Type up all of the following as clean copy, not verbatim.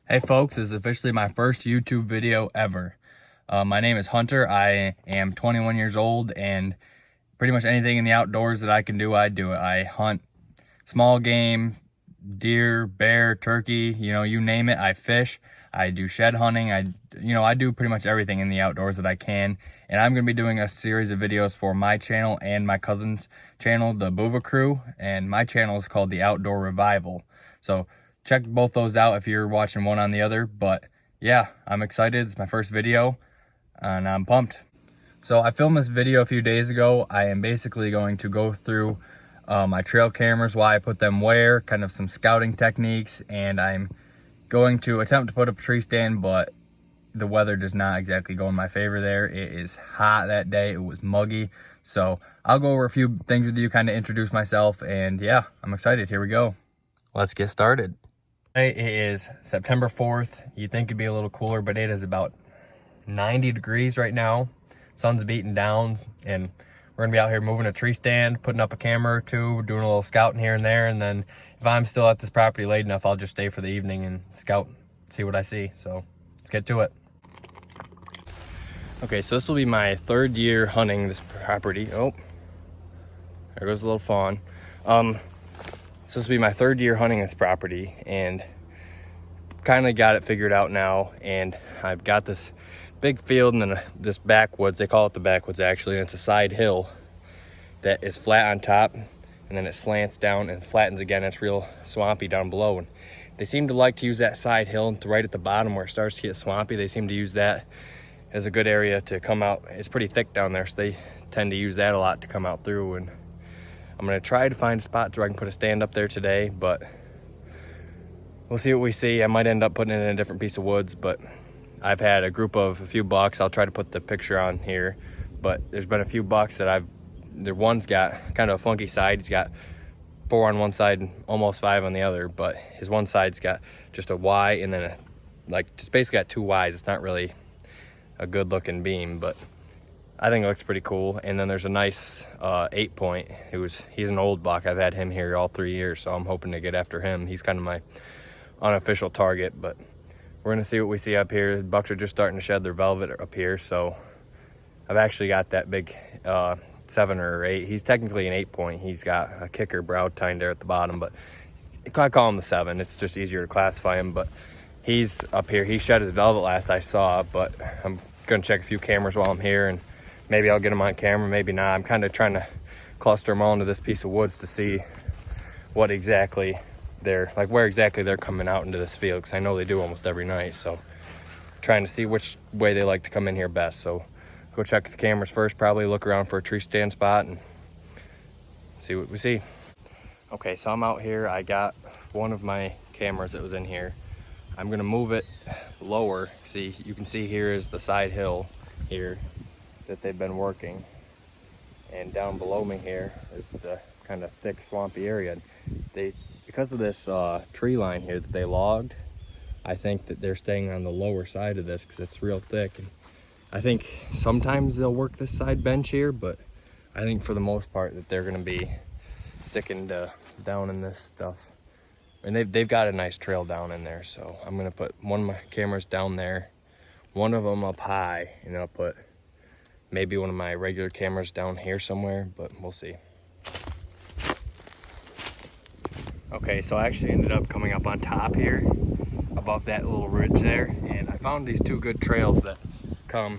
Hey folks, this is officially my first YouTube video ever. My name is Hunter. I am 21 years old, and pretty much anything in the outdoors that I can do, I do it. I hunt small game, deer, bear, turkey, you name it. I fish. I do shed hunting. I do pretty much everything in the outdoors that I can. And I'm going to be doing a series of videos for my channel and my cousin's channel, the Buva Crew, and my channel is called the Outdoor Revival. So check both those out if you're watching one on the other. But yeah, I'm excited. It's my first video and I'm pumped. So I filmed this video a few days ago. I am basically going to go through my trail cameras, why I put them where, kind of some scouting techniques, and I'm going to attempt to put up a tree stand, but the weather does not exactly go in my favor there. It is hot that day. It was muggy. So I'll go over a few things with you, kind of introduce myself, and yeah, I'm excited. Here we go. Let's get started. It is September 4th. You'd think it'd be a little cooler, but it is about 90 degrees right now. Sun's beating down, and we're gonna be out here moving a tree stand, putting up a camera or two, doing a little scouting here and there, and then if I'm still at this property late enough, I'll just stay for the evening and scout, see what I see. So let's get to it. Okay, so this will be my third year hunting this property. Oh, there goes a little fawn. So this will be my third year hunting this property, and kind of got it figured out now. And I've got this big field and then this backwoods. They call it the backwoods actually, and it's a side hill that is flat on top, and then it slants down and flattens again. It's real swampy down below, and they seem to like to use that side hill right at the bottom where it starts to get swampy. They seem to use that as a good area to come out. It's pretty thick down there, so they tend to use that a lot to come out through. And I'm gonna try to find a spot where I can put a stand up there today, but we'll see what we see. I might end up putting it in a different piece of woods, but I've had a group of a few bucks. I'll try to put the picture on here, but there's been a few bucks that one's got kind of a funky side. He's got 4 on one side and almost 5 on the other, but his one side's got just a Y and then just basically got 2 Ys. It's not really a good looking beam, but I think it looks pretty cool. And then there's a nice 8-point. He's an old buck. I've had him here all 3 years, so I'm hoping to get after him. He's kind of my unofficial target, but we're gonna see what we see up here. The bucks are just starting to shed their velvet up here, so I've actually got that big 7 or 8. He's technically an 8-point. He's got a kicker brow tine there at the bottom, but I call him the 7. It's just easier to classify him. But he's up here. He shed his velvet last I saw, but I'm gonna check a few cameras while I'm here, and maybe I'll get him on camera, maybe not. I'm kind of trying to cluster them all into this piece of woods to see where exactly they're coming out into this field, because I know they do almost every night. So trying to see which way they like to come in here best. So go check the cameras first, probably look around for a tree stand spot and see what we see. Okay, so I'm out here. I got one of my cameras that was in here. I'm gonna move it lower. See, you can see here is the side hill here that they've been working, and down below me here is the kind of thick swampy area. Because of this tree line here that they logged, I think that they're staying on the lower side of this because it's real thick. And I think sometimes they'll work this side bench here, but I think for the most part that they're gonna be sticking down in this stuff. And they've got a nice trail down in there, so I'm gonna put one of my cameras down there, one of them up high, and then I'll put maybe one of my regular cameras down here somewhere, but we'll see. Okay, so I actually ended up coming up on top here above that little ridge there, and I found these 2 good trails that come.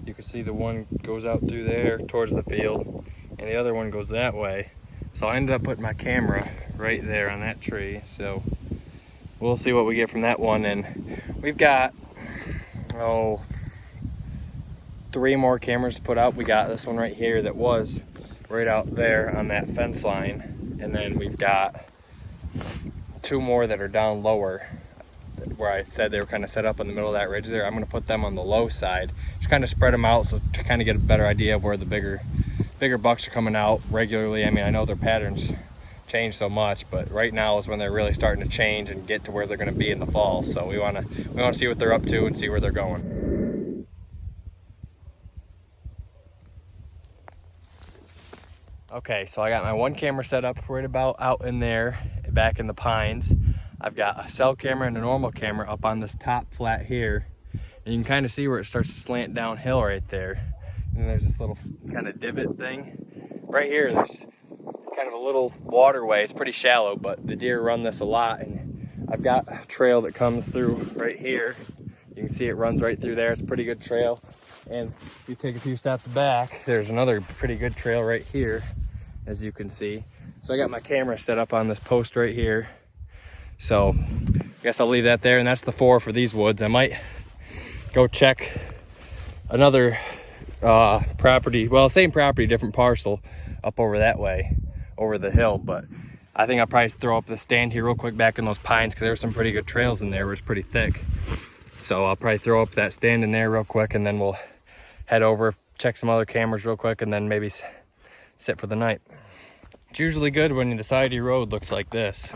You can see the one goes out through there towards the field, and the other one goes that way. So I ended up putting my camera right there on that tree, so we'll see what we get from that one. And we've got 3 more cameras to put out. We got this one right here that was right out there on that fence line, and then we've got 2 more that are down lower where I said they were kind of set up in the middle of that ridge there. I'm going to put them on the low side, just kind of spread them out so to kind of get a better idea of where the bigger bucks are coming out regularly. I mean, I know their patterns change so much, but right now is when they're really starting to change and get to where they're going to be in the fall. So we want to see what they're up to and see where they're going. Okay, so I got my one camera set up right about out in there back in the pines. I've got a cell camera and a normal camera up on this top flat here. And you can kind of see where it starts to slant downhill right there. And there's this little kind of divot thing. Right here, there's kind of a little waterway. It's pretty shallow, but the deer run this a lot. And I've got a trail that comes through right here. You can see it runs right through there. It's a pretty good trail. And if you take a few steps back, there's another pretty good trail right here, as you can see. So I got my camera set up on this post right here. So I guess I'll leave that there, and that's the 4 for these woods. I might go check another property, well, same property, different parcel up over that way, over the hill. But I think I'll probably throw up the stand here real quick back in those pines, because there were some pretty good trails in there. It was pretty thick. So I'll probably throw up that stand in there real quick, and then we'll head over, check some other cameras real quick, and then maybe sit for the night. It's usually good when the side of your road looks like this.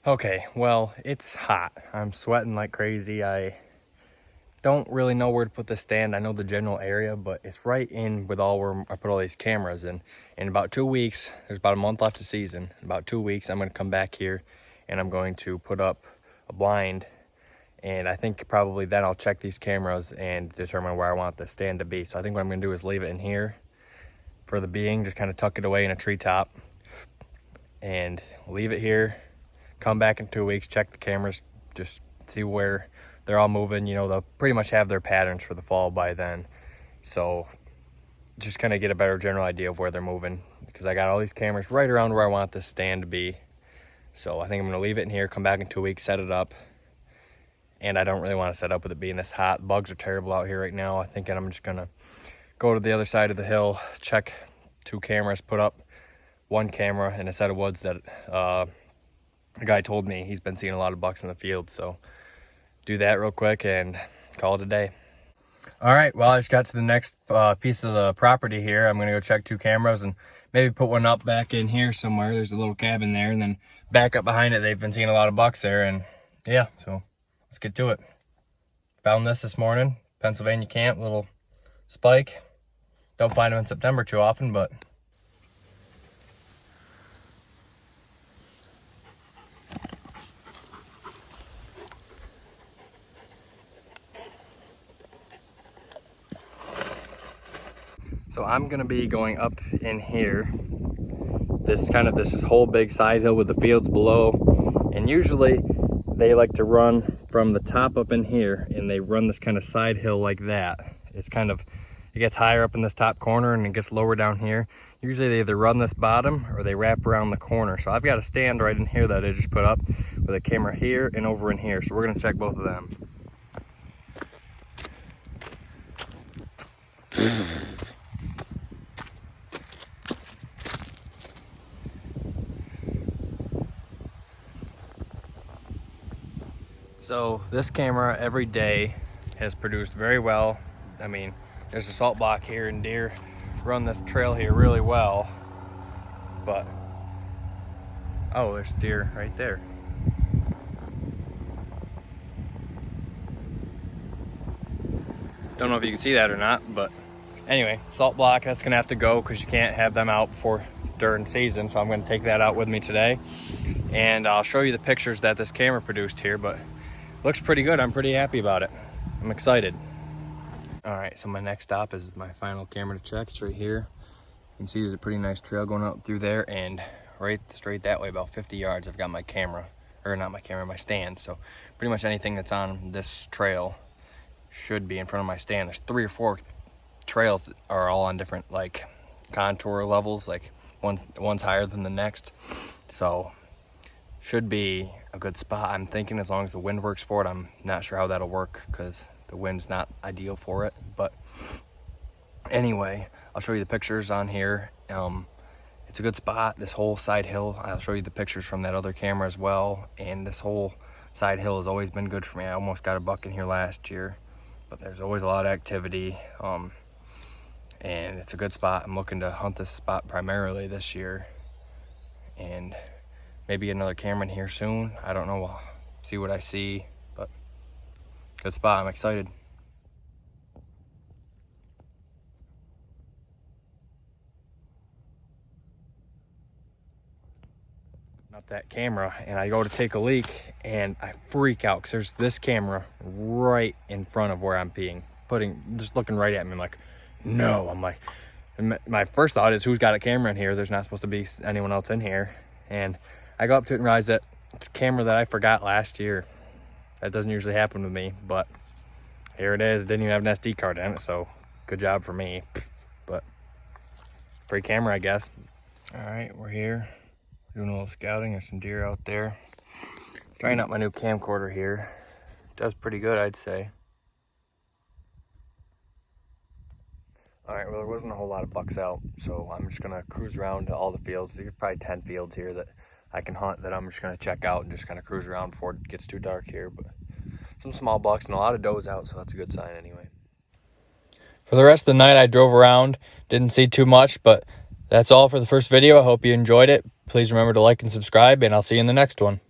Okay, well, it's hot. I'm sweating like crazy. I don't really know where to put the stand. I know the general area, but it's right in with where I put all these cameras in. In about 2 weeks, there's about a month left of season. In about 2 weeks, I'm going to come back here and I'm going to put up a blind. And I think probably then I'll check these cameras and determine where I want the stand to be. So I think what I'm going to do is leave it in here for the being, just kind of tuck it away in a treetop and leave it here. Come back in 2 weeks, check the cameras, just see where they're all moving. You know, they'll pretty much have their patterns for the fall by then. So just kind of get a better general idea of where they're moving, because I got all these cameras right around where I want this stand to be. So I think I'm going to leave it in here, come back in 2 weeks, set it up. And I don't really want to set up with it being this hot. Bugs are terrible out here right now. I think I'm just going to go to the other side of the hill, check 2 cameras, put up 1 camera in a set of woods that a guy told me he's been seeing a lot of bucks in the field. So do that real quick and call it a day. All right, well, I just got to the next piece of the property here. I'm gonna go check 2 cameras and maybe put one up back in here somewhere. There's a little cabin there, and then back up behind it, they've been seeing a lot of bucks there. And yeah, so let's get to it. Found this morning, Pennsylvania camp, little spike. Don't find them in September too often, but so I'm gonna be going up in here. This whole big side hill with the fields below. And usually they like to run from the top up in here, and they run this kind of side hill like that. It gets higher up in this top corner and it gets lower down here. Usually they either run this bottom or they wrap around the corner. So I've got a stand right in here that I just put up with a camera here and over in here. So we're gonna check both of them. So this camera every day has produced very well. I mean, there's a salt block here and deer run this trail here really well, but oh, there's deer right there. Don't know if you can see that or not, but anyway, salt block, that's gonna have to go because you can't have them out during season. So I'm gonna take that out with me today, and I'll show you the pictures that this camera produced here, but looks pretty good. I'm pretty happy about it. I'm excited. All right, so my next stop is my final camera to check. It's right here. You can see there's a pretty nice trail going out through there, and right straight that way, about 50 yards, I've got my camera, or not my camera, my stand. So pretty much anything that's on this trail should be in front of my stand. There's 3 or 4 trails that are all on different like contour levels, like one's higher than the next. So should be a good spot. I'm thinking as long as the wind works for it. I'm not sure how that'll work because the wind's not ideal for it. But anyway, I'll show you the pictures on here. It's a good spot, this whole side hill. I'll show you the pictures from that other camera as well. And this whole side hill has always been good for me. I almost got a buck in here last year, but there's always a lot of activity. And it's a good spot. I'm looking to hunt this spot primarily this year, and maybe another camera in here soon. I don't know. We'll see what I see, but good spot. I'm excited. up that camera and I go to take a leak and I freak out because there's this camera right in front of where I'm peeing, just looking right at me. I'm like, no. I'm like, my first thought is, who's got a camera in here? There's not supposed to be anyone else in here. And I go up to it and realize that it's a camera that I forgot last year. That doesn't usually happen with me, but here it is. Didn't even have an SD card in it, so good job for me. But free camera, I guess. All right, we're here. Doing a little scouting. There's some deer out there. Trying out my new camcorder here. Does pretty good, I'd say. All right, well, there wasn't a whole lot of bucks out, so I'm just gonna cruise around to all the fields. There's probably 10 fields here that I can hunt, that I'm just gonna check out and just kind of cruise around before it gets too dark here. But some small bucks and a lot of does out, so that's a good sign anyway. For the rest of the night, I drove around, didn't see too much, but that's all for the first video. I hope you enjoyed it. Please remember to like and subscribe, and I'll see you in the next one.